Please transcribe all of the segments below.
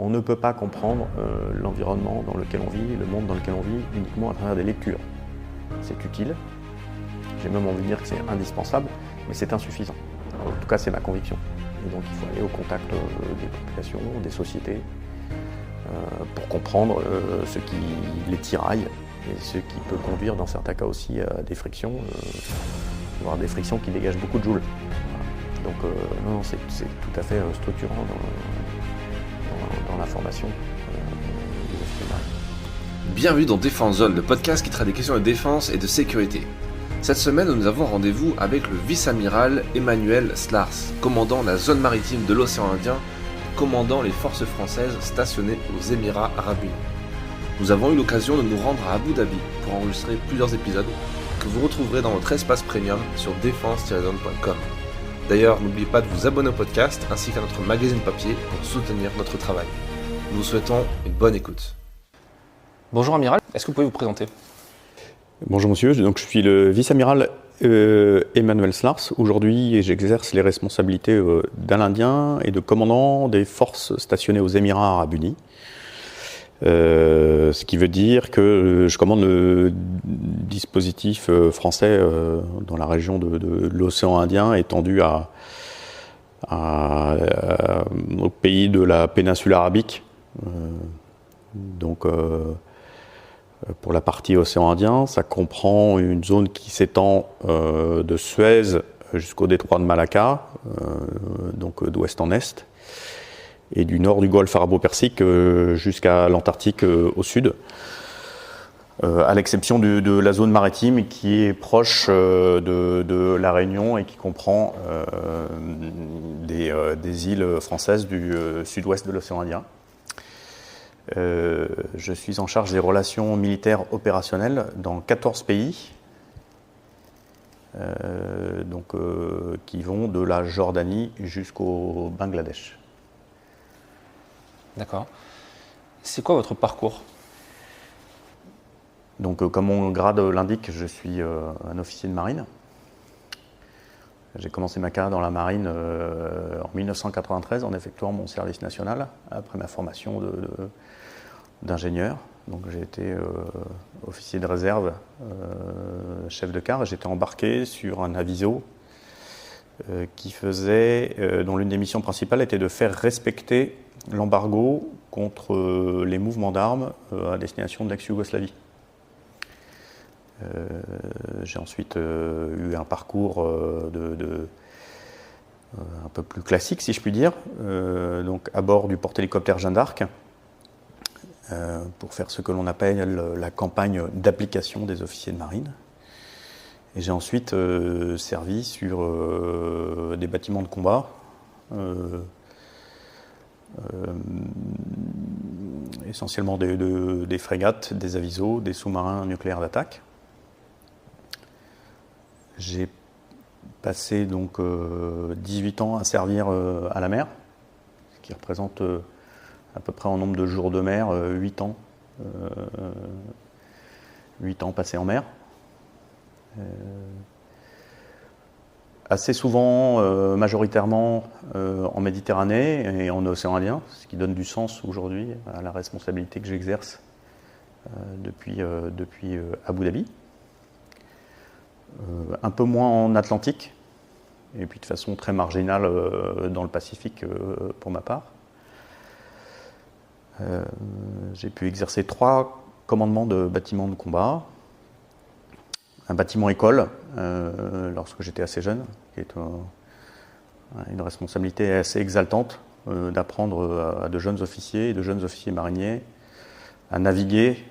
On ne peut pas comprendre l'environnement dans lequel on vit, le monde dans lequel on vit, uniquement à travers des lectures. C'est utile, j'ai même envie de dire que c'est indispensable, mais c'est insuffisant. En tout cas, c'est ma conviction. Et donc il faut aller au contact des populations, des sociétés, pour comprendre ce qui les tiraille et ce qui peut conduire dans certains cas aussi à des frictions, voire des frictions qui dégagent beaucoup de joules. Donc non, c'est tout à fait structurant dans la formation des officiers marins. Bienvenue dans Défense Zone, le podcast qui traite des questions de défense et de sécurité. Cette semaine, nous avons rendez-vous avec le vice-amiral Emmanuel Slars, commandant la zone maritime de l'océan Indien, commandant les forces françaises stationnées aux Émirats Arabes Unis. Nous avons eu l'occasion de nous rendre à Abu Dhabi pour enregistrer plusieurs épisodes que vous retrouverez dans notre espace premium sur défense-zone.com. D'ailleurs, n'oubliez pas de vous abonner au podcast ainsi qu'à notre magazine papier pour soutenir notre travail. Nous vous souhaitons une bonne écoute. Bonjour Amiral, est-ce que vous pouvez vous présenter ? Bonjour monsieur, donc je suis le vice-amiral Emmanuel Slars. Aujourd'hui, j'exerce les responsabilités d'un Indien et de commandant des forces stationnées aux Émirats Arabes Unis. Ce qui veut dire que je commande le dispositif français dans la région de l'océan Indien étendu au pays de la péninsule arabique. Donc pour la partie océan Indien, ça comprend une zone qui s'étend de Suez jusqu'au détroit de Malacca, donc d'ouest en est, et du nord du golfe arabo-persique jusqu'à l'Antarctique au sud, à l'exception de la zone maritime qui est proche de la Réunion et qui comprend des îles françaises du sud-ouest de l'océan Indien. Je suis en charge des relations militaires opérationnelles dans 14 pays, qui vont de la Jordanie jusqu'au Bangladesh. D'accord. C'est quoi votre parcours ? Donc, comme mon grade l'indique, je suis un officier de marine. J'ai commencé ma carrière dans la marine en 1993 en effectuant mon service national après ma formation d'ingénieur. Donc j'ai été officier de réserve, chef de quart, et j'étais embarqué sur un aviso dont l'une des missions principales était de faire respecter l'embargo contre les mouvements d'armes à destination de l'ex-Yougoslavie. J'ai ensuite eu un parcours un peu plus classique, si je puis dire, donc à bord du porte-hélicoptère Jeanne d'Arc, pour faire ce que l'on appelle la campagne d'application des officiers de marine. Et j'ai ensuite servi sur des bâtiments de combat, essentiellement des frégates, des avisos, des sous-marins nucléaires d'attaque. J'ai passé donc 18 ans à servir à la mer, ce qui représente à peu près en nombre de jours de mer 8 ans. 8 ans passés en mer. Assez souvent, majoritairement en Méditerranée et en océan Indien, ce qui donne du sens aujourd'hui à la responsabilité que j'exerce depuis Abu Dhabi. Un peu moins en Atlantique, et puis de façon très marginale dans le Pacifique pour ma part. J'ai pu exercer 3 commandements de bâtiments de combat. Un bâtiment école, lorsque j'étais assez jeune, qui est une responsabilité assez exaltante d'apprendre à de jeunes officiers et de jeunes officiers mariniers à naviguer,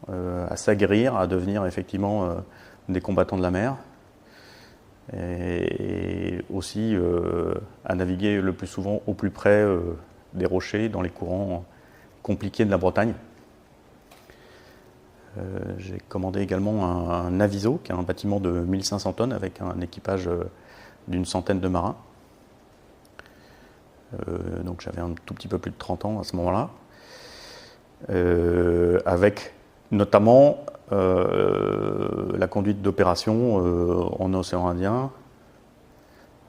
à s'aguerrir, à devenir effectivement des combattants de la mer, et aussi à naviguer le plus souvent au plus près des rochers, dans les courants compliqués de la Bretagne. J'ai commandé également un aviso, qui est un bâtiment de 1500 tonnes avec un équipage d'une centaine de marins. Donc j'avais un tout petit peu plus de 30 ans à ce moment-là, avec notamment la conduite d'opérations en océan Indien,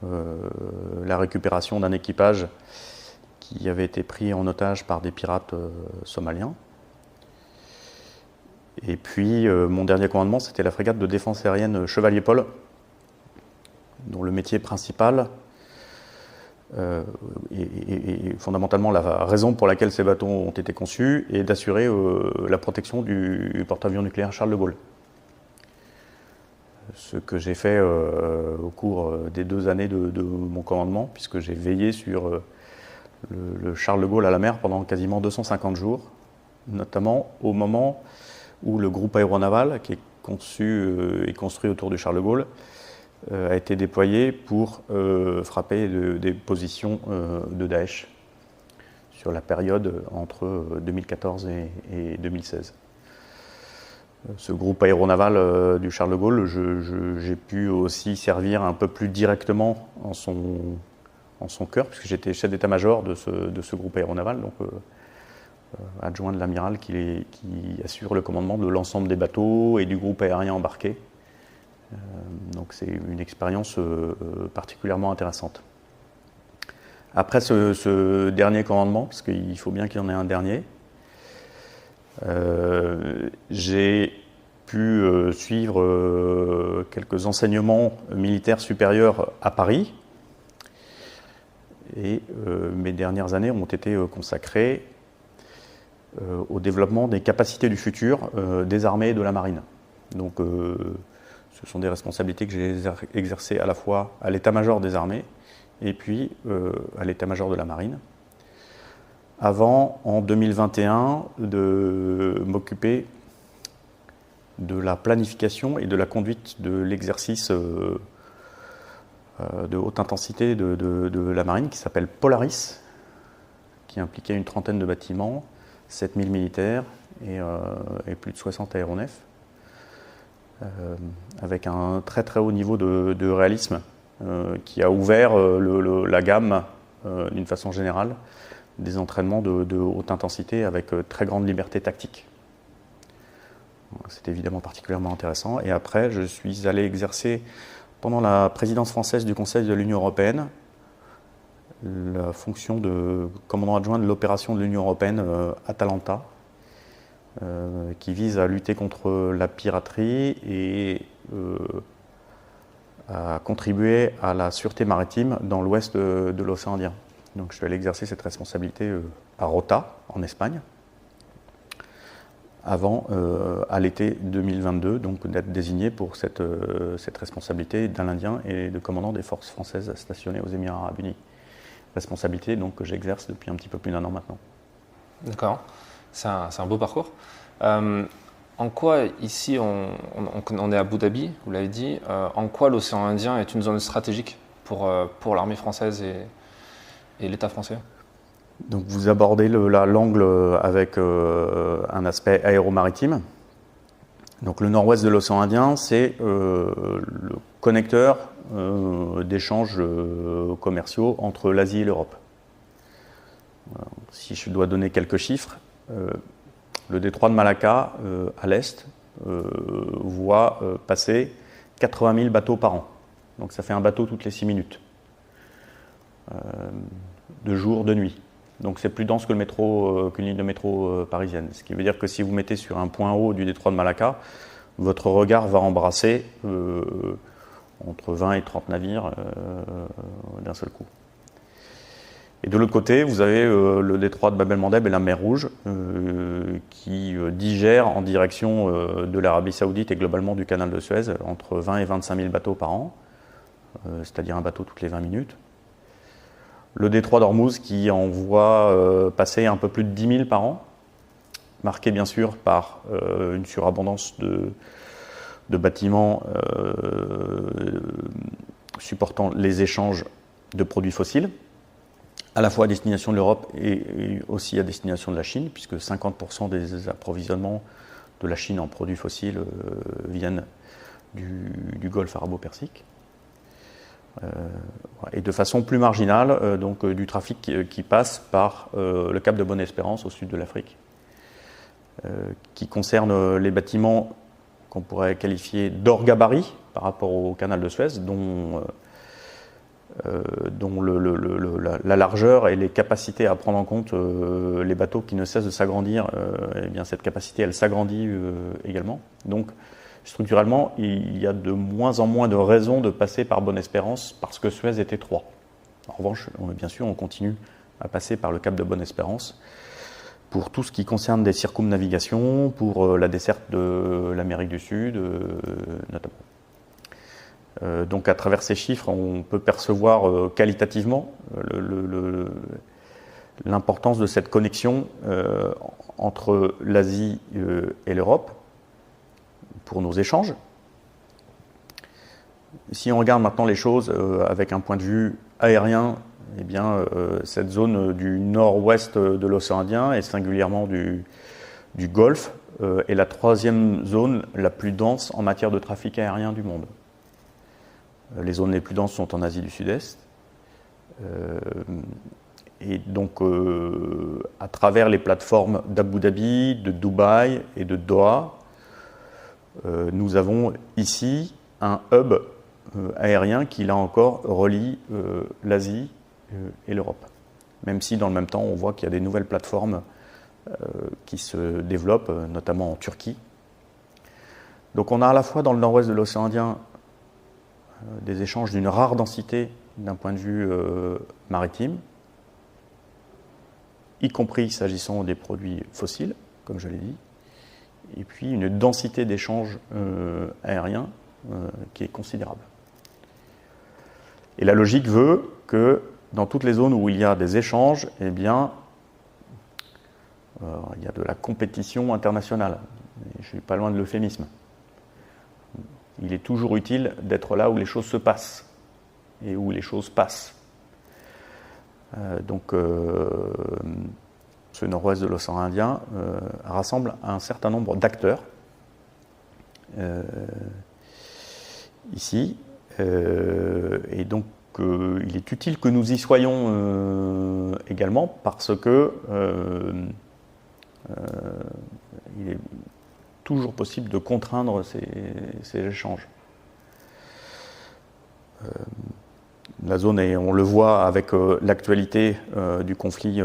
la récupération d'un équipage qui qui avait été pris en otage par des pirates somaliens. Et puis mon dernier commandement, c'était la frégate de défense aérienne Chevalier-Paul, dont le métier principal et fondamentalement la raison pour laquelle ces bateaux ont été conçus est d'assurer la protection du porte-avions nucléaire Charles de Gaulle. Ce que j'ai fait au cours des 2 années de mon commandement, puisque j'ai veillé sur le Charles de Gaulle à la mer pendant quasiment 250 jours, notamment au moment où le groupe aéronaval, qui est conçu et construit autour du Charles de Gaulle, a été déployé pour frapper des positions de Daesh sur la période entre 2014 et 2016. Ce groupe aéronaval du Charles de Gaulle, j'ai pu aussi servir un peu plus directement en son cœur, puisque j'étais chef d'état-major de ce groupe aéronaval, donc adjoint de l'amiral qui assure le commandement de l'ensemble des bateaux et du groupe aérien embarqué. Donc c'est une expérience particulièrement intéressante. Après ce dernier commandement, parce qu'il faut bien qu'il y en ait un dernier, j'ai pu suivre quelques enseignements militaires supérieurs à Paris. Et mes dernières années ont été consacrées au développement des capacités du futur des armées et de la marine. Donc ce sont des responsabilités que j'ai exercées à la fois à l'état-major des armées et puis à l'état-major de la marine, avant, en 2021, de m'occuper de la planification et de la conduite de l'exercice de haute intensité de la marine qui s'appelle Polaris, qui impliquait une trentaine de bâtiments, 7000 militaires et plus de 60 aéronefs, avec un très très haut niveau de réalisme qui a ouvert la gamme, d'une façon générale, des entraînements de haute intensité avec très grande liberté tactique. C'était évidemment particulièrement intéressant. Et après, je suis allé exercer, pendant la présidence française du Conseil de l'Union européenne, la fonction de commandant adjoint de l'opération de l'Union européenne Atalanta, qui vise à lutter contre la piraterie et à contribuer à la sûreté maritime dans l'ouest de l'océan Indien. Donc je suis allé exercer cette responsabilité à Rota, en Espagne, avant, à l'été 2022, donc d'être désigné pour cette responsabilité d'un Indien et de commandant des forces françaises stationnées aux Émirats arabes unis. Responsabilité donc, que j'exerce depuis un petit peu plus d'1 an maintenant. D'accord, c'est un beau parcours. En quoi, ici, on est à Abu Dhabi, vous l'avez dit, en quoi l'océan Indien est une zone stratégique pour l'armée française et l'État français? Donc vous abordez l'angle avec un aspect aéromaritime. Donc le nord-ouest de l'océan Indien, c'est le connecteur d'échanges commerciaux entre l'Asie et l'Europe. Si je dois donner quelques chiffres, le détroit de Malacca, à l'est, voit passer 80 000 bateaux par an. Donc ça fait un bateau toutes les 6 minutes, de jour, de nuit. Donc c'est plus dense que qu'une ligne de métro parisienne. Ce qui veut dire que si vous mettez sur un point haut du détroit de Malacca, votre regard va embrasser entre 20 et 30 navires d'un seul coup. Et de l'autre côté, vous avez le détroit de Bab el-Mandeb et la mer Rouge qui digèrent en direction de l'Arabie Saoudite et globalement du canal de Suez entre 20 et 25 000 bateaux par an, c'est-à-dire un bateau toutes les 20 minutes. Le détroit d'Ormuz qui en voit passer un peu plus de 10 000 par an, marqué bien sûr par une surabondance de bâtiments supportant les échanges de produits fossiles, à la fois à destination de l'Europe et aussi à destination de la Chine, puisque 50% des approvisionnements de la Chine en produits fossiles viennent du Golfe arabo-persique. Et de façon plus marginale, donc du trafic qui passe par le cap de Bonne-Espérance au sud de l'Afrique, qui concerne les bâtiments qu'on pourrait qualifier d'hors gabarit par rapport au canal de Suez, dont dont la largeur et les capacités à prendre en compte les bateaux qui ne cessent de s'agrandir, eh bien cette capacité, elle s'agrandit également. Donc, structurellement, il y a de moins en moins de raisons de passer par Bonne-Espérance parce que Suez est étroit. En revanche, bien sûr, on continue à passer par le cap de Bonne-Espérance pour tout ce qui concerne des circumnavigations, pour la desserte de l'Amérique du Sud, notamment. Donc à travers ces chiffres, on peut percevoir qualitativement l'importance de cette connexion entre l'Asie et l'Europe pour nos échanges. Si on regarde maintenant les choses avec un point de vue aérien, eh bien, cette zone du nord-ouest de l'océan Indien et singulièrement du Golfe est la troisième zone la plus dense en matière de trafic aérien du monde. Les zones les plus denses sont en Asie du Sud-Est. Et donc, à travers les plateformes d'Abu Dhabi, de Dubaï et de Doha, nous avons ici un hub aérien qui, là encore, relie l'Asie et l'Europe. Même si, dans le même temps, on voit qu'il y a des nouvelles plateformes qui se développent, notamment en Turquie. Donc, on a à la fois dans le nord-ouest de l'océan Indien des échanges d'une rare densité d'un point de vue maritime, y compris s'agissant des produits fossiles, comme je l'ai dit, et puis une densité d'échanges aériens qui est considérable. Et la logique veut que dans toutes les zones où il y a des échanges, eh bien, il y a de la compétition internationale. Je ne suis pas loin de l'euphémisme. Il est toujours utile d'être là où les choses se passent et où les choses passent. Donc, ce nord-ouest de l'océan Indien rassemble un certain nombre d'acteurs ici. Et donc, il est utile que nous y soyons également parce que il est toujours possible de contraindre ces échanges. La zone, est, on le voit avec l'actualité du conflit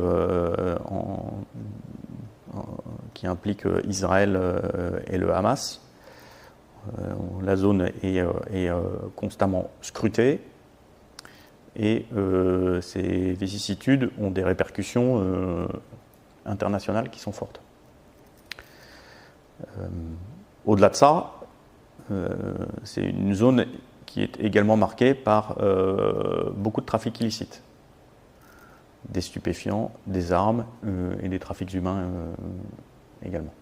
qui implique Israël et le Hamas. La zone est constamment scrutée et ces vicissitudes ont des répercussions internationales qui sont fortes. Au-delà de ça, c'est une zone qui est également marquée par beaucoup de trafics illicites, des stupéfiants, des armes et des trafics humains également.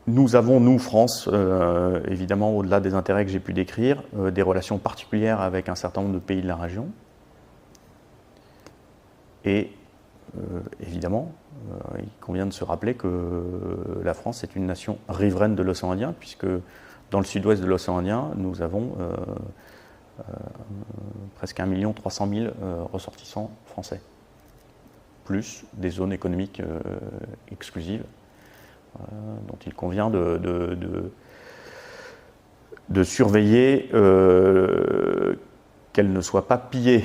Nous avons, nous, France, évidemment, au-delà des intérêts que j'ai pu décrire, des relations particulières avec un certain nombre de pays de la région. Et évidemment, il convient de se rappeler que la France est une nation riveraine de l'océan Indien, puisque dans le sud-ouest de l'océan Indien, nous avons presque 1 300 000 ressortissants français, plus des zones économiques exclusives, dont il convient de surveiller qu'elles ne soient pas pillées.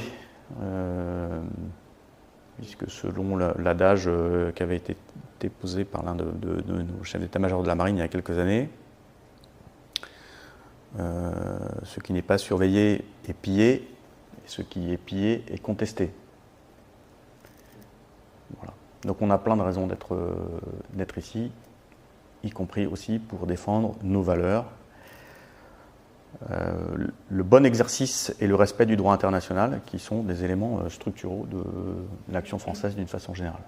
Puisque selon l'adage qui avait été déposé par l'un de nos chefs d'état-major de la marine il y a quelques années, ce qui n'est pas surveillé est pillé, et ce qui est pillé est contesté. Voilà. Donc on a plein de raisons d'être ici, y compris aussi pour défendre nos valeurs, le bon exercice et le respect du droit international, qui sont des éléments structuraux de l'action française d'une façon générale.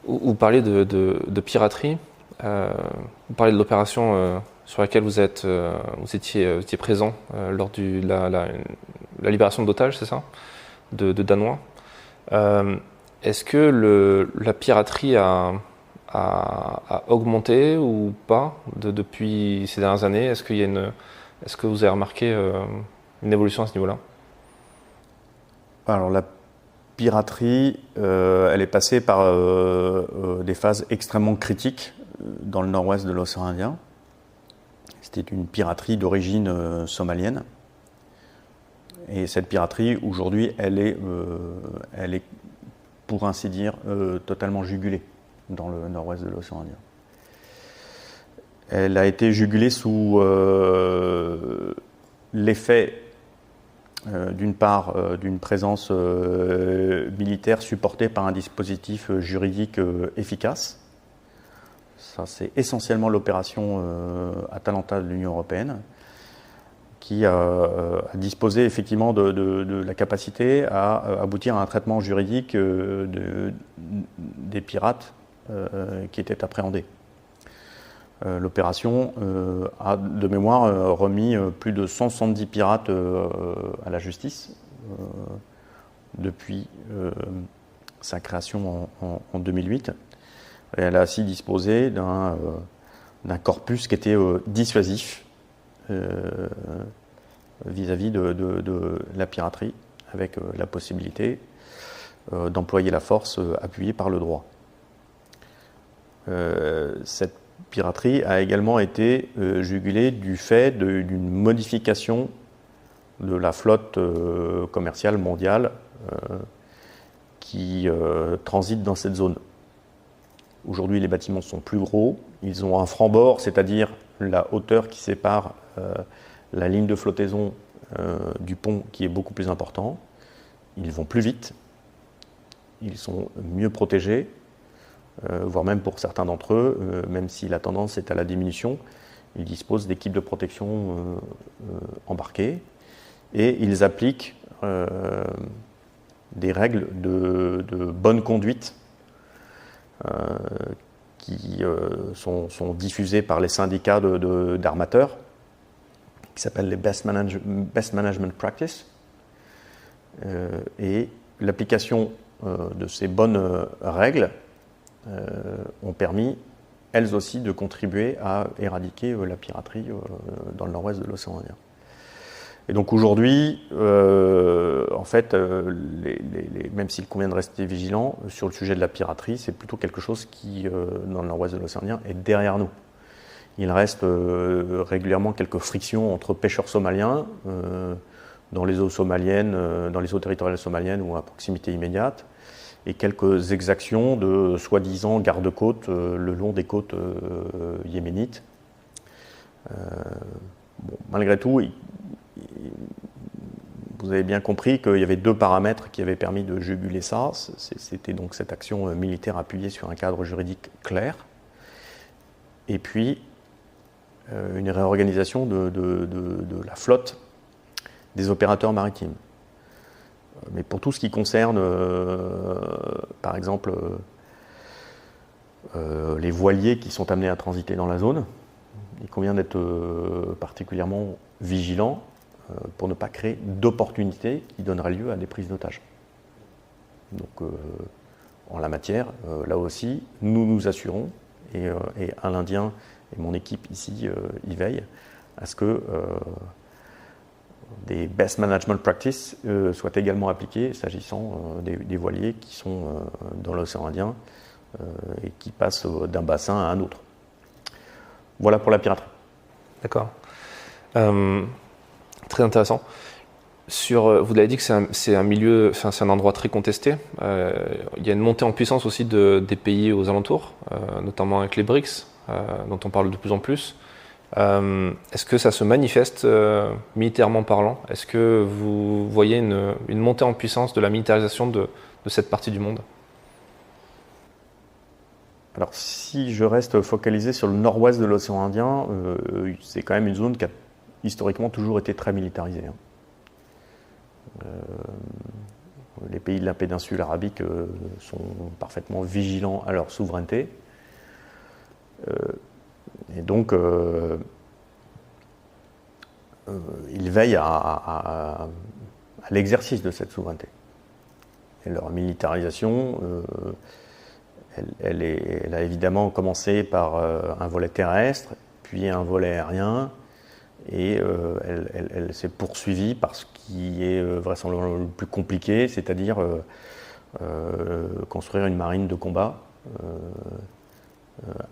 Vous parlez de piraterie, vous parlez de l'opération sur laquelle vous étiez présent lors de la libération d'otages, c'est ça, de Danois. Est-ce que la piraterie a augmenté ou pas depuis ces dernières années? Est-ce que vous avez remarqué une évolution à ce niveau-là? Alors la piraterie, elle est passée par des phases extrêmement critiques dans le nord-ouest de l'océan Indien. C'était une piraterie d'origine somalienne. Et cette piraterie, aujourd'hui, elle est, pour ainsi dire, totalement jugulée dans le nord-ouest de l'océan Indien. Elle a été jugulée sous l'effet, d'une part, d'une présence militaire supportée par un dispositif juridique efficace. Ça, c'est essentiellement l'opération Atalanta de l'Union européenne, qui a disposé effectivement de la capacité à aboutir à un traitement juridique des pirates qui étaient appréhendés. L'opération a, de mémoire, remis plus de 170 pirates à la justice depuis sa création en 2008. Et elle a ainsi disposé d'un corpus qui était dissuasif vis-à-vis de la piraterie, avec la possibilité d'employer la force appuyée par le droit. Cette piraterie a également été jugulée du fait d'une modification de la flotte commerciale mondiale qui transite dans cette zone. Aujourd'hui, les bâtiments sont plus gros, ils ont un franc-bord, c'est-à-dire la hauteur qui sépare la ligne de flottaison du pont qui est beaucoup plus important. Ils vont plus vite, ils sont mieux protégés, voire même pour certains d'entre eux, même si la tendance est à la diminution, ils disposent d'équipes de protection embarquées et ils appliquent des règles de bonne conduite qui sont diffusées par les syndicats d'armateurs, qui s'appellent les Best Management Practice. Et l'application de ces bonnes règles ont permis, elles aussi, de contribuer à éradiquer la piraterie dans le nord-ouest de l'océan Indien. Et donc aujourd'hui, en fait, même s'il convient de rester vigilant sur le sujet de la piraterie, c'est plutôt quelque chose qui, dans le nord-ouest de l'océan Indien, est derrière nous. Il reste régulièrement quelques frictions entre pêcheurs somaliens dans les eaux somaliennes, dans les eaux territoriales somaliennes ou à proximité immédiate, et quelques exactions de soi-disant garde-côtes le long des côtes yéménites. Bon, malgré tout, vous avez bien compris qu'il y avait deux paramètres qui avaient permis de juguler ça. C'était donc cette action militaire appuyée sur un cadre juridique clair, et puis une réorganisation de la flotte des opérateurs maritimes. Mais pour tout ce qui concerne, par exemple, les voiliers qui sont amenés à transiter dans la zone, il convient d'être particulièrement vigilant pour ne pas créer d'opportunités qui donneraient lieu à des prises d'otages. Donc, en la matière, là aussi, nous nous assurons, et Alain Indien et mon équipe ici y veillent, à ce que des best management practices soient également appliquées s'agissant des voiliers qui sont dans l'océan Indien et qui passent d'un bassin à un autre. Voilà pour la piraterie. D'accord. Très intéressant. Vous l'avez dit que c'est un milieu, c'est un endroit très contesté. Il y a une montée en puissance aussi des pays aux alentours, notamment avec les BRICS, dont on parle de plus en plus. Est-ce que ça se manifeste militairement parlant? Est-ce que vous voyez une montée en puissance de la militarisation de cette partie du monde? Alors, si je reste focalisé sur le nord-ouest de l'océan Indien, c'est quand même une zone qui a historiquement toujours été très militarisée. Les pays de la péninsule arabique sont parfaitement vigilants à leur souveraineté. Et donc, ils veillent à l'exercice de cette souveraineté. Et leur militarisation, elle a évidemment commencé par un volet terrestre, puis un volet aérien, et elle s'est poursuivie par ce qui est vraisemblablement le plus compliqué, c'est-à-dire construire une marine de combat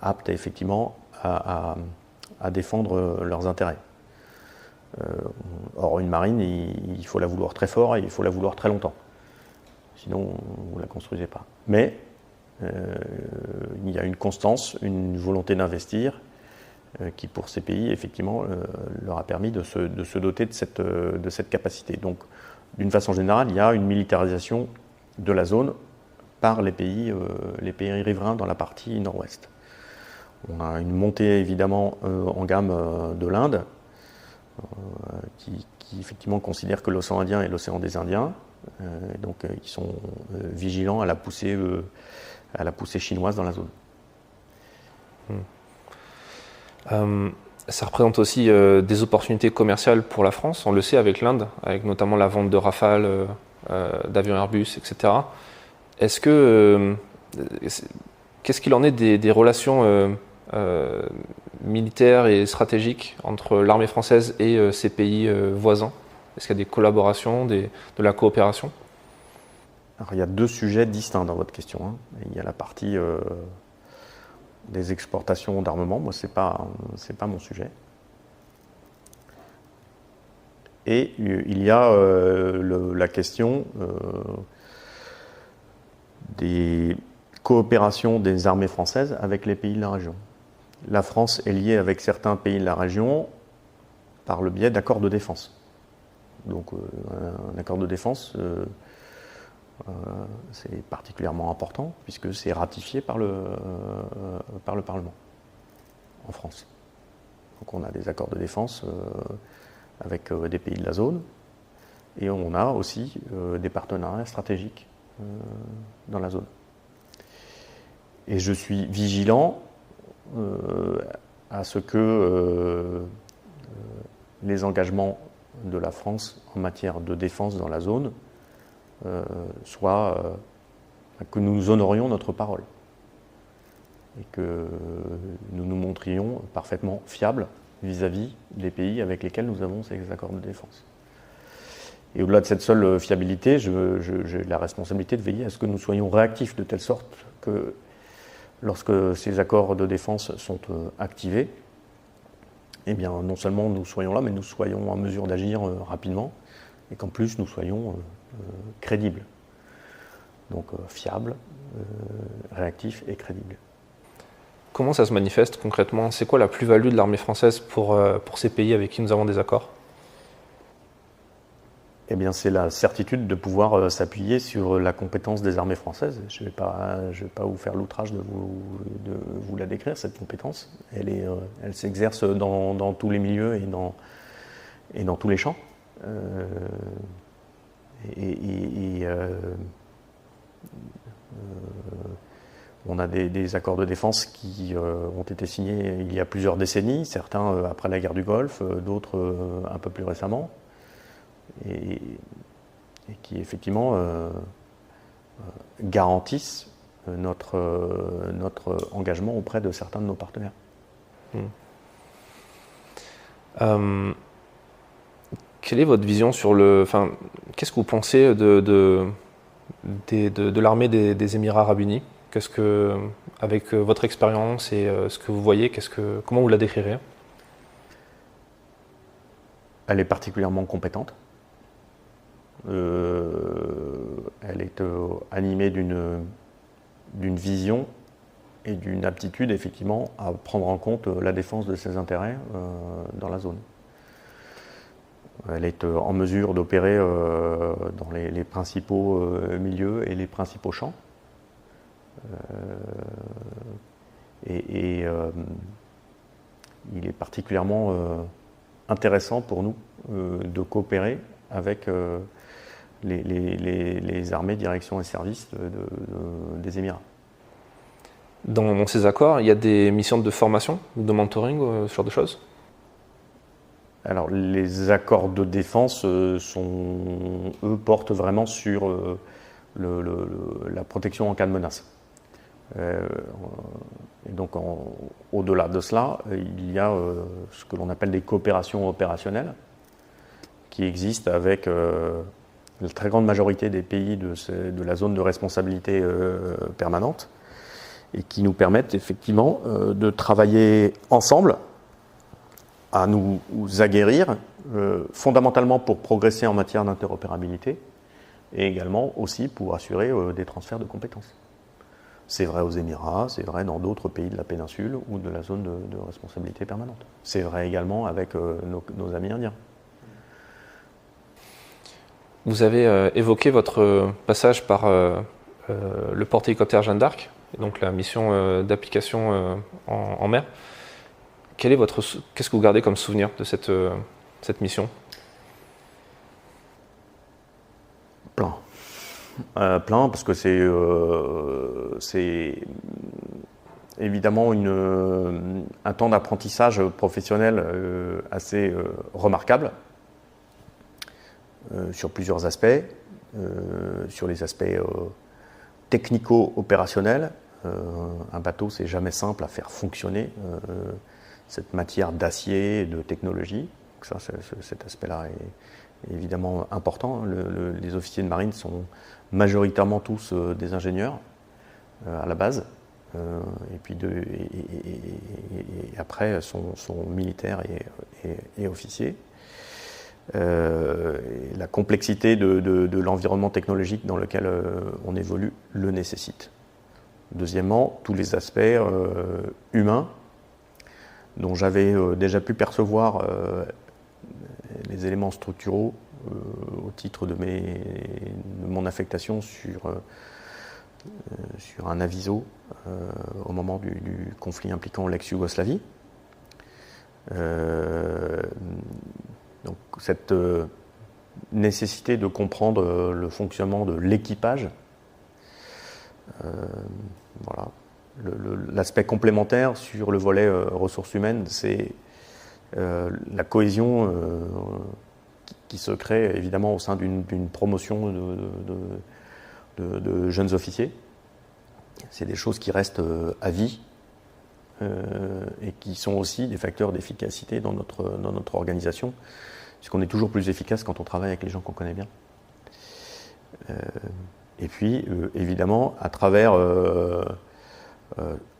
apte effectivement à à défendre leurs intérêts. Or, une marine, il faut la vouloir très fort et il faut la vouloir très longtemps. Sinon, vous ne la construisez pas. Mais il y a une constance, une volonté d'investir qui, pour ces pays, effectivement, leur a permis de se doter de cette capacité. Donc, d'une façon générale, il y a une militarisation de la zone par les pays riverains dans la partie nord-ouest. On a une montée évidemment en gamme de l'Inde, qui effectivement considère que l'océan Indien est l'océan des Indiens. Donc ils sont vigilants à la poussée chinoise dans la zone. Ça représente aussi des opportunités commerciales pour la France, on le sait avec l'Inde, avec notamment la vente de Rafale, d'avions Airbus, etc. Est-ce que qu'est-ce qu'il en est des relations militaires et stratégiques entre l'armée française et ces pays voisins? Est-ce qu'il y a des collaborations, de la coopération? Alors, il y a deux sujets distincts dans votre question, hein. Il y a la partie des exportations d'armement, moi c'est pas mon sujet. Et il y a la question des coopérations des armées françaises avec les pays de la région. La France est liée avec certains pays de la région par le biais d'accords de défense. Donc un accord de défense, c'est particulièrement important puisque c'est ratifié par le Parlement en France. Donc on a des accords de défense avec des pays de la zone et on a aussi des partenariats stratégiques dans la zone. Et je suis vigilant à ce que les engagements de la France en matière de défense dans la zone soient que nous honorions notre parole et que nous nous montrions parfaitement fiables vis-à-vis des pays avec lesquels nous avons ces accords de défense. Et au-delà de cette seule fiabilité, j'ai la responsabilité de veiller à ce que nous soyons réactifs de telle sorte que lorsque ces accords de défense sont activés, eh bien, non seulement nous soyons là, mais nous soyons en mesure d'agir rapidement et qu'en plus nous soyons crédibles. Donc fiables, réactifs et crédibles. Comment ça se manifeste concrètement? C'est quoi la plus-value de l'armée française pour ces pays avec qui nous avons des accords? Eh bien, c'est la certitude de pouvoir s'appuyer sur la compétence des armées françaises. Je ne vais pas vous faire l'outrage de vous la décrire, cette compétence. Elle s'exerce dans tous les milieux et dans tous les champs. On a des accords de défense qui ont été signés il y a plusieurs décennies, certains après la guerre du Golfe, d'autres un peu plus récemment. Et qui effectivement garantissent notre engagement auprès de certains de nos partenaires. Quelle est votre vision sur qu'est-ce que vous pensez de l'armée des Émirats Arabes Unis? Avec votre expérience et ce que vous voyez, comment vous la décrirez? Elle est particulièrement compétente. Elle est animée d'une vision et d'une aptitude effectivement à prendre en compte la défense de ses intérêts dans la zone. Elle est en mesure d'opérer dans les principaux milieux et les principaux champs. Il est particulièrement intéressant pour nous de coopérer avec les armées, directions et services des Émirats. Dans ces accords, il y a des missions de formation, de mentoring, ce genre de choses? Alors, les accords de défense portent vraiment sur la protection en cas de menace. Et donc, au-delà de cela, il y a ce que l'on appelle des coopérations opérationnelles qui existent avec la très grande majorité des pays de la zone de responsabilité permanente et qui nous permettent effectivement de travailler ensemble à nous aguerrir, fondamentalement pour progresser en matière d'interopérabilité et également aussi pour assurer des transferts de compétences. C'est vrai aux Émirats, c'est vrai dans d'autres pays de la péninsule ou de la zone de responsabilité permanente. C'est vrai également avec nos amis indiens. Vous avez évoqué votre passage par le porte-hélicoptère Jeanne d'Arc, donc la mission d'application en mer. Qu'est-ce que vous gardez comme souvenir de cette mission? Plein. Plein, parce que c'est évidemment un temps d'apprentissage professionnel assez remarquable sur plusieurs aspects, sur les aspects technico-opérationnels. Un bateau, c'est jamais simple à faire fonctionner cette matière d'acier et de technologie. Donc ça, cet aspect-là est évidemment important. Les officiers de marine sont majoritairement tous des ingénieurs à la base, et puis après sont militaires et officiers. La complexité de l'environnement technologique dans lequel on évolue le nécessite. Deuxièmement, tous les aspects humains dont j'avais déjà pu percevoir les éléments structuraux au titre de mon affectation sur un aviso au moment du conflit impliquant l'ex-Yougoslavie. Donc cette nécessité de comprendre le fonctionnement de l'équipage, voilà. L'aspect complémentaire sur le volet ressources humaines, c'est la cohésion qui se crée évidemment au sein d'une promotion de jeunes officiers. C'est des choses qui restent à vie et qui sont aussi des facteurs d'efficacité dans notre organisation, puisqu'on est toujours plus efficace quand on travaille avec les gens qu'on connaît bien. Et puis, évidemment, à travers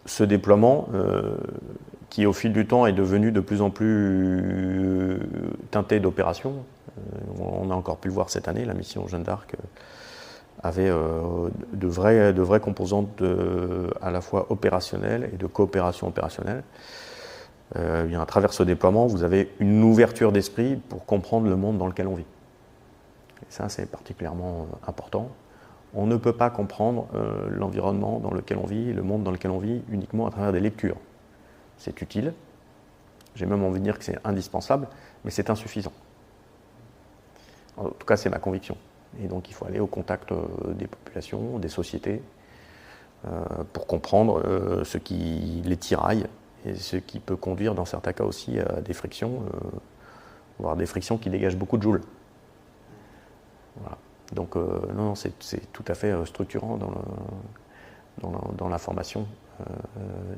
ce déploiement qui, au fil du temps, est devenu de plus en plus teinté d'opérations. On a encore pu le voir cette année, la mission Jeanne d'Arc avait de vraies composantes à la fois opérationnelles et de coopération opérationnelle. À travers ce déploiement, vous avez une ouverture d'esprit pour comprendre le monde dans lequel on vit. Et ça, c'est particulièrement important. On ne peut pas comprendre l'environnement dans lequel on vit, le monde dans lequel on vit, uniquement à travers des lectures. C'est utile, j'ai même envie de dire que c'est indispensable, mais c'est insuffisant. En tout cas, c'est ma conviction. Et donc, il faut aller au contact des populations, des sociétés, pour comprendre ce qui les tiraille et ce qui peut conduire, dans certains cas aussi, à des frictions, voire des frictions qui dégagent beaucoup de joules. Voilà. Donc, non, c'est tout à fait structurant dans la formation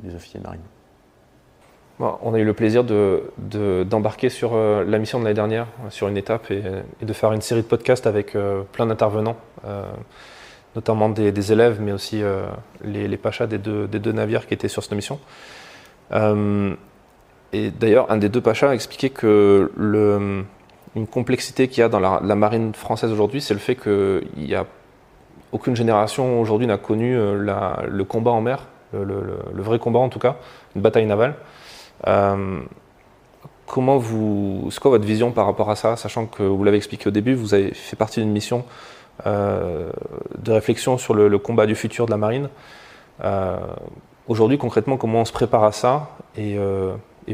des officiers de marine. Bon, on a eu le plaisir d'embarquer sur la mission de l'année dernière, sur une étape, et de faire une série de podcasts avec plein d'intervenants, notamment des élèves, mais aussi les pachas des deux navires qui étaient sur cette mission. Et d'ailleurs, un des deux pachas a expliqué que une complexité qu'il y a dans la marine française aujourd'hui, c'est le fait qu'il y a aucune génération aujourd'hui n'a connu le combat en mer, le vrai combat en tout cas, une bataille navale. C'est quoi votre vision par rapport à ça, sachant que vous l'avez expliqué au début, vous avez fait partie d'une mission de réflexion sur le combat du futur de la marine. Aujourd'hui, concrètement, comment on se prépare à ça et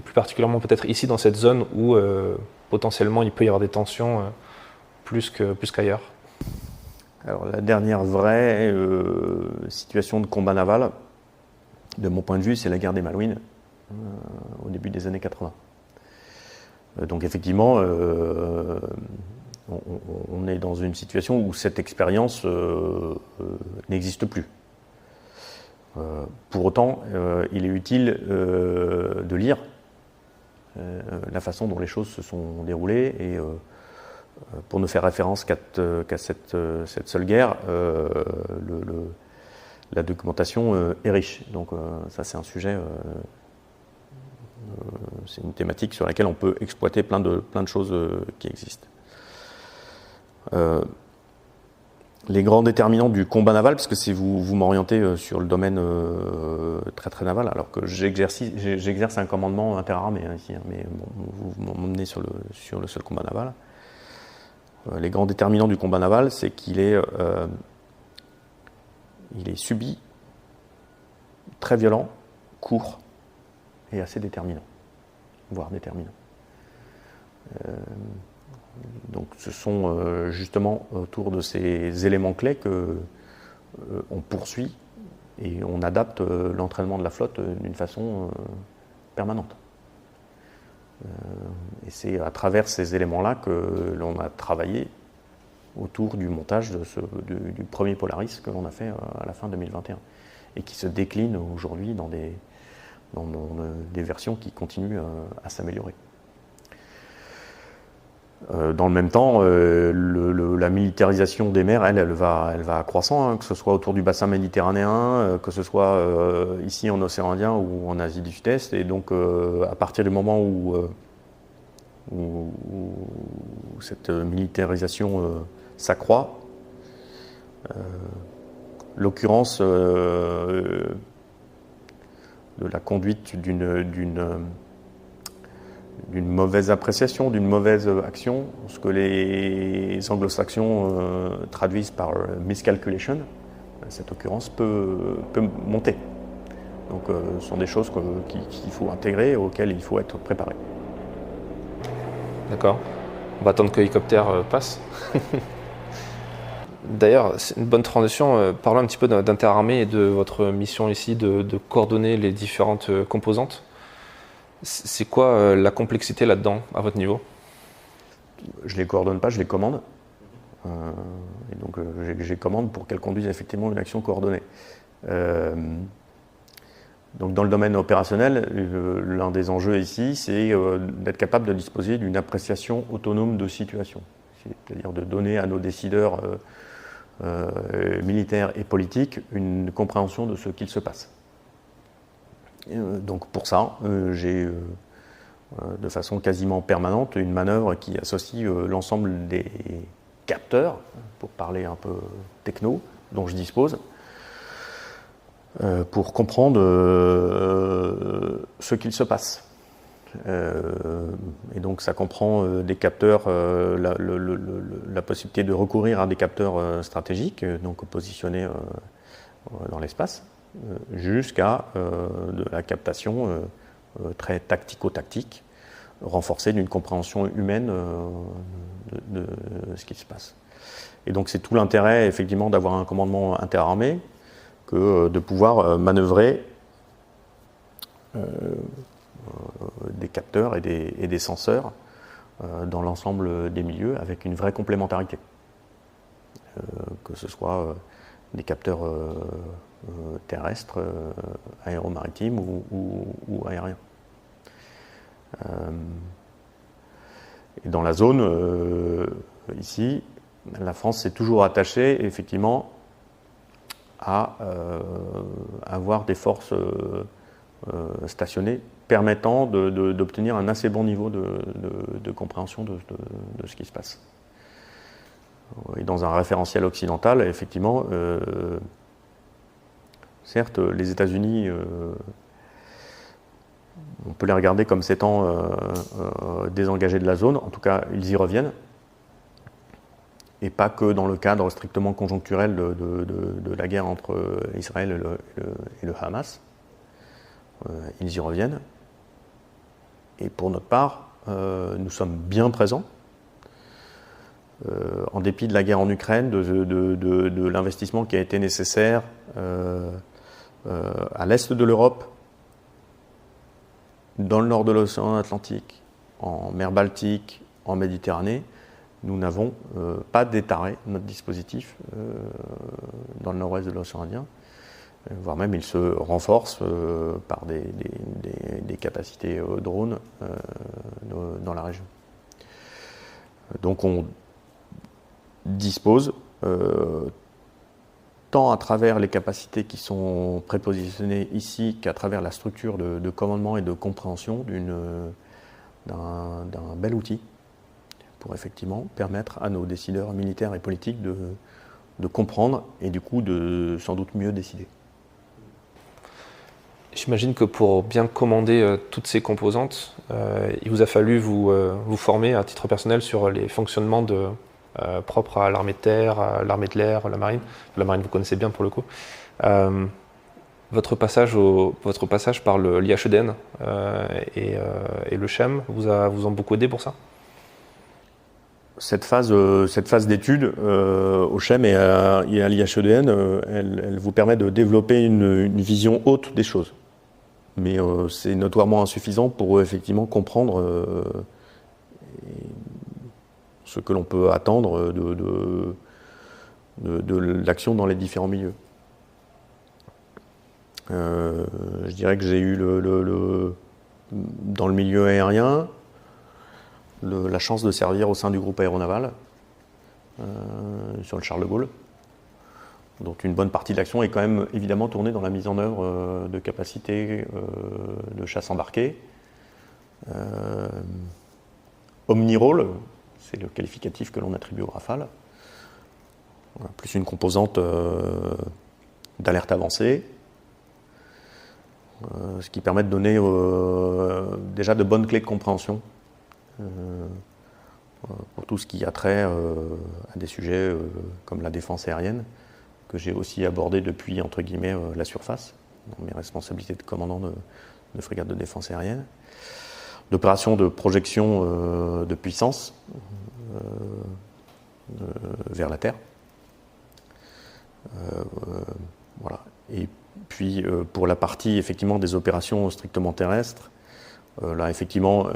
plus particulièrement peut-être ici dans cette zone où potentiellement il peut y avoir des tensions plus qu'ailleurs? Alors la dernière vraie situation de combat naval, de mon point de vue, c'est la guerre des Malouines au début des années 80. Donc effectivement, on est dans une situation où cette expérience n'existe plus. Pour autant, il est utile de lire la façon dont les choses se sont déroulées et pour ne faire référence qu'à cette seule guerre, la documentation est riche. Donc ça c'est un sujet C'est une thématique sur laquelle on peut exploiter plein de choses qui existent. Les grands déterminants du combat naval, parce que si vous m'orientez sur le domaine très naval, alors que j'exerce un commandement interarmé ici, mais bon, vous m'emmenez sur le seul combat naval. Les grands déterminants du combat naval, c'est qu'il est subi, très violent, court et assez déterminant, voire déterminant. Donc ce sont justement autour de ces éléments clés que on poursuit et on adapte l'entraînement de la flotte d'une façon permanente. Et c'est à travers ces éléments-là que l'on a travaillé autour du montage du premier Polaris que l'on a fait à la fin 2021 et qui se décline aujourd'hui dans des versions qui continuent à s'améliorer. Dans le même temps, la militarisation des mers, elle va croissant, hein, que ce soit autour du bassin méditerranéen, que ce soit ici en océan Indien ou en Asie du Sud-Est. Et donc, à partir du moment où cette militarisation s'accroît, l'occurrence de la conduite d'une mauvaise appréciation, d'une mauvaise action, ce que les anglo-saxons traduisent par miscalculation, cette occurrence peut monter. Donc ce sont des choses qu'il faut intégrer et auxquelles il faut être préparé. D'accord. On va attendre que l'hélicoptère passe. D'ailleurs, c'est une bonne transition. Parlons un petit peu d'interarmée et de votre mission ici de coordonner les différentes composantes. C'est quoi la complexité là-dedans, à votre niveau ? Je ne les coordonne pas, je les commande. Et donc, je les commande pour qu'elles conduisent effectivement une action coordonnée. Donc, dans le domaine opérationnel, l'un des enjeux ici, c'est d'être capable de disposer d'une appréciation autonome de situation. C'est-à-dire de donner à nos décideurs militaires et politiques une compréhension de ce qu'il se passe. Donc pour ça, j'ai de façon quasiment permanente une manœuvre qui associe l'ensemble des capteurs, pour parler un peu techno, dont je dispose, pour comprendre ce qu'il se passe. Et donc ça comprend des capteurs, la possibilité de recourir à des capteurs stratégiques, donc positionnés dans l'espace, jusqu'à de la captation très tactico-tactique, renforcée d'une compréhension humaine de ce qui se passe. Et donc c'est tout l'intérêt effectivement d'avoir un commandement interarmé que de pouvoir manœuvrer des capteurs et des senseurs dans l'ensemble des milieux avec une vraie complémentarité. Que ce soit des capteurs terrestres, aéromaritimes ou aériens. Et dans la zone, ici, la France s'est toujours attachée effectivement à avoir des forces stationnées permettant d'obtenir un assez bon niveau de compréhension de ce qui se passe. Et dans un référentiel occidental, effectivement, certes, les États-Unis, on peut les regarder comme s'étant désengagés de la zone, en tout cas, ils y reviennent, et pas que dans le cadre strictement conjoncturel de la guerre entre Israël et le Hamas. Ils y reviennent. Et pour notre part, nous sommes bien présents. En dépit de la guerre en Ukraine, de l'investissement qui a été nécessaire à l'est de l'Europe, dans le nord de l'océan Atlantique, en mer Baltique, en Méditerranée, nous n'avons pas d'étaré notre dispositif dans le nord-ouest de l'océan Indien, voire même il se renforce par des capacités drones dans la région. Donc on dispose, tant à travers les capacités qui sont prépositionnées ici qu'à travers la structure de commandement et de compréhension d'un bel outil pour effectivement permettre à nos décideurs militaires et politiques de comprendre et du coup de sans doute mieux décider. J'imagine que pour bien commander toutes ces composantes, il vous a fallu vous former à titre personnel sur les fonctionnements propres à l'armée de terre, à l'armée de l'air, la marine. La marine, vous connaissez bien pour le coup. Votre passage par l'IHEDN et le CHEM vous ont beaucoup aidé pour ça? Cette phase d'études au CHEM et à l'IHEDN, elle vous permet de développer une vision haute des choses. Mais c'est notoirement insuffisant pour effectivement comprendre ce que l'on peut attendre de l'action dans les différents milieux. Je dirais que j'ai eu dans le milieu aérien la chance de servir au sein du groupe aéronaval sur le Charles de Gaulle. Donc une bonne partie de l'action est quand même évidemment tournée dans la mise en œuvre de capacités de chasse embarquée. Omnirole, c'est le qualificatif que l'on attribue au Rafale, plus une composante d'alerte avancée, ce qui permet de donner déjà de bonnes clés de compréhension pour tout ce qui a trait à des sujets comme la défense aérienne, que j'ai aussi abordé depuis, entre guillemets, la surface, dans mes responsabilités de commandant de frégate de défense aérienne, d'opérations de projection de puissance vers la Terre. Voilà. Et puis, pour la partie, effectivement, des opérations strictement terrestres, là, effectivement,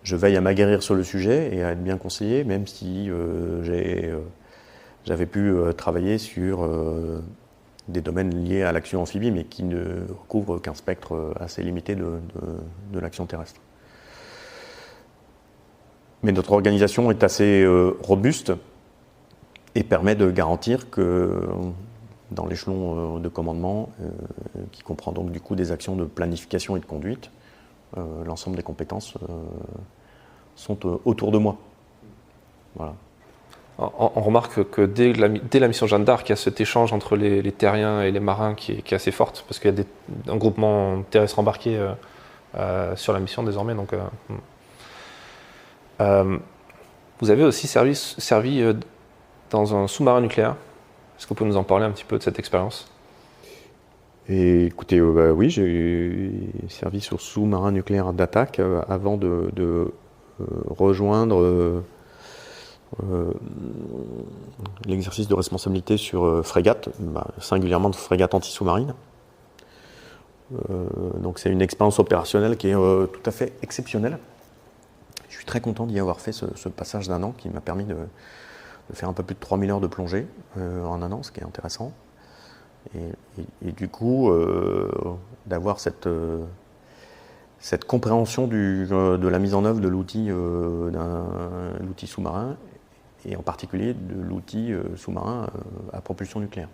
je veille à m'aguerrir sur le sujet et à être bien conseillé, même si j'avais pu travailler sur des domaines liés à l'action amphibie, mais qui ne recouvrent qu'un spectre assez limité de l'action terrestre. Mais notre organisation est assez robuste et permet de garantir que dans l'échelon de commandement, qui comprend donc du coup des actions de planification et de conduite, l'ensemble des compétences sont autour de moi. Voilà. On remarque que dès la mission Jeanne d'Arc, il y a cet échange entre les terriens et les marins qui est assez forte, parce qu'il y a un groupement terrestre embarqué sur la mission désormais. Donc, vous avez aussi servi dans un sous-marin nucléaire. Est-ce que vous pouvez nous en parler un petit peu de cette expérience? Et écoutez, oui, j'ai servi sur sous-marin nucléaire d'attaque avant de rejoindre l'exercice de responsabilité sur frégate, singulièrement de frégate anti-sous-marine. Donc c'est une expérience opérationnelle qui est tout à fait exceptionnelle. Je suis très content d'y avoir fait ce passage d'1 an qui m'a permis de faire un peu plus de 3000 heures de plongée en 1 an, ce qui est intéressant. Et du coup, d'avoir cette compréhension de la mise en œuvre de l'outil sous-marin, et en particulier de l'outil sous-marin à propulsion nucléaire.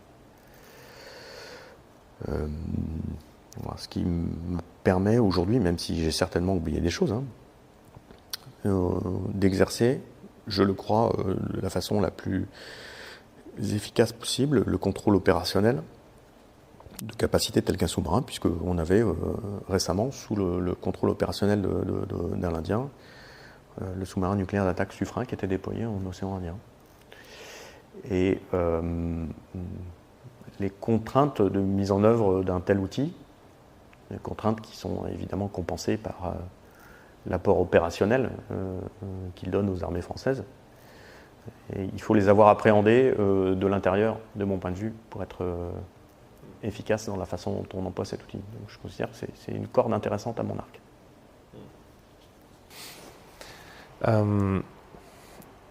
Voilà, ce qui me permet aujourd'hui, même si j'ai certainement oublié des choses, d'exercer, je le crois, de la façon la plus efficace possible, le contrôle opérationnel de capacité telle qu'un sous-marin, puisqu'on avait récemment, sous le contrôle opérationnel d'un Indien, le sous-marin nucléaire d'attaque Suffren qui était déployé en océan Indien. Et les contraintes de mise en œuvre d'un tel outil, les contraintes qui sont évidemment compensées par l'apport opérationnel qu'il donne aux armées françaises, et il faut les avoir appréhendées de l'intérieur, de mon point de vue, pour être efficace dans la façon dont on emploie cet outil. Donc, je considère que c'est une corde intéressante à mon arc.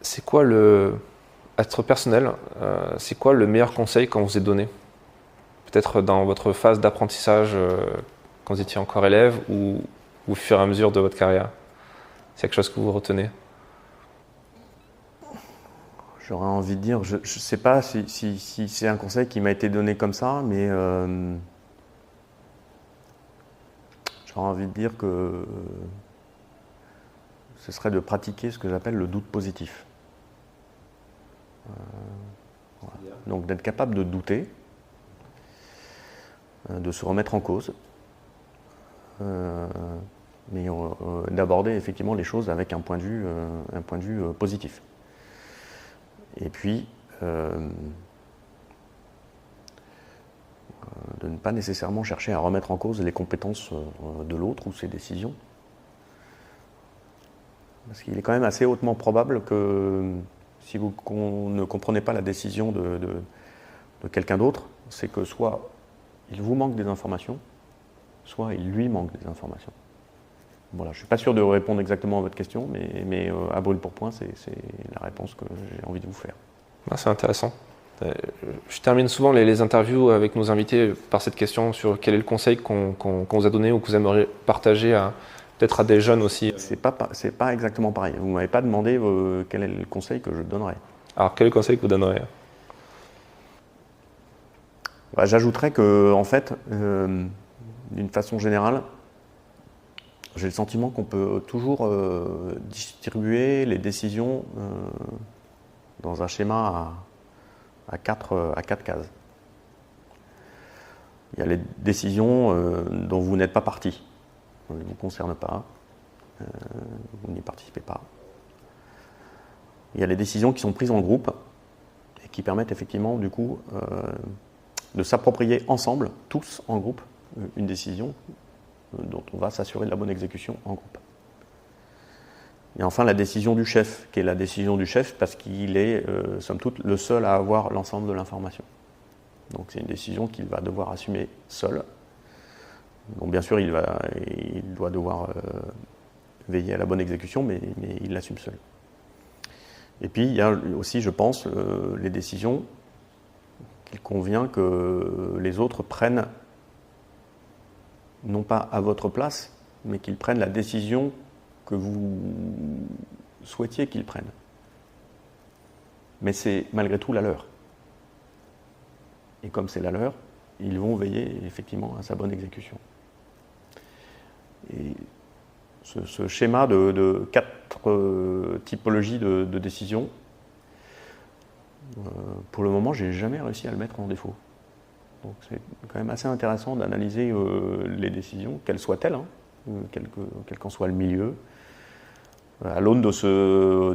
C'est quoi à titre personnel, c'est quoi le meilleur conseil qu'on vous ait donné? Peut-être dans votre phase d'apprentissage, quand vous étiez encore élève, ou au fur et à mesure de votre carrière? C'est quelque chose que vous retenez? J'aurais envie de dire, je ne sais pas si c'est un conseil qui m'a été donné comme ça, mais j'aurais envie de dire que ce serait de pratiquer ce que j'appelle le doute positif. Voilà. Donc d'être capable de douter, de se remettre en cause, mais d'aborder effectivement les choses avec un point de vue positif. Et puis, de ne pas nécessairement chercher à remettre en cause les compétences de l'autre ou ses décisions. Parce qu'il est quand même assez hautement probable que si vous ne comprenez pas la décision de quelqu'un d'autre, c'est que soit il vous manque des informations, soit il lui manque des informations. Voilà, je ne suis pas sûr de répondre exactement à votre question, mais à brûle pour point, c'est la réponse que j'ai envie de vous faire. Ah, c'est intéressant. Je termine souvent les interviews avec nos invités par cette question sur quel est le conseil qu'on vous a donné ou que vous aimeriez partager peut-être à des jeunes aussi. C'est pas exactement pareil. Vous ne m'avez pas demandé quel est le conseil que je donnerais. Alors, quel est le conseil que vous donneriez ? J'ajouterais que, en fait, d'une façon générale, j'ai le sentiment qu'on peut toujours distribuer les décisions dans un schéma à quatre cases. Il y a les décisions dont vous n'êtes pas partie. Ça ne vous concerne pas, vous n'y participez pas. Il y a les décisions qui sont prises en groupe et qui permettent effectivement du coup de s'approprier ensemble, tous en groupe, une décision dont on va s'assurer de la bonne exécution en groupe. Et enfin la décision du chef, qui est la décision du chef parce qu'il est, somme toute, le seul à avoir l'ensemble de l'information. Donc c'est une décision qu'il va devoir assumer seul. Donc bien sûr, il doit devoir veiller à la bonne exécution, mais il l'assume seul. Et puis il y a aussi, je pense, les décisions qu'il convient que les autres prennent, non pas à votre place, mais qu'ils prennent la décision que vous souhaitiez qu'ils prennent. Mais c'est malgré tout la leur. Et comme c'est la leur, ils vont veiller effectivement à sa bonne exécution. Et ce schéma de 4 typologies de décisions, pour le moment, je n'ai jamais réussi à le mettre en défaut. Donc c'est quand même assez intéressant d'analyser les décisions, quelles soient-elles, quel qu'en soit le milieu, à l'aune de ce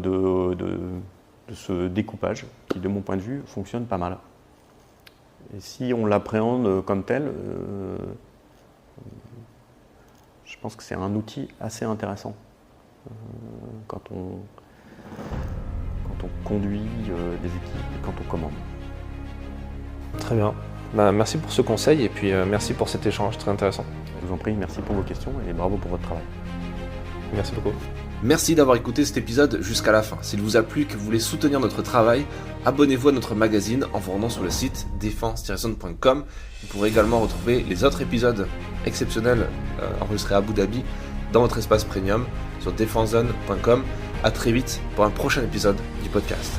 découpage qui, de mon point de vue, fonctionne pas mal. Et si on l'appréhende comme tel, je pense que c'est un outil assez intéressant quand on conduit des équipes et quand on commande. Très bien. Merci pour ce conseil et puis merci pour cet échange très intéressant. Je vous en prie, merci pour vos questions et bravo pour votre travail. Merci beaucoup. Merci d'avoir écouté cet épisode jusqu'à la fin. S'il vous a plu et que vous voulez soutenir notre travail, abonnez-vous à notre magazine en vous rendant sur le site défense-zone.com. Vous pourrez également retrouver les autres épisodes exceptionnels enregistrés à Abu Dhabi dans votre espace premium sur défense-zone.com. À très vite pour un prochain épisode du podcast.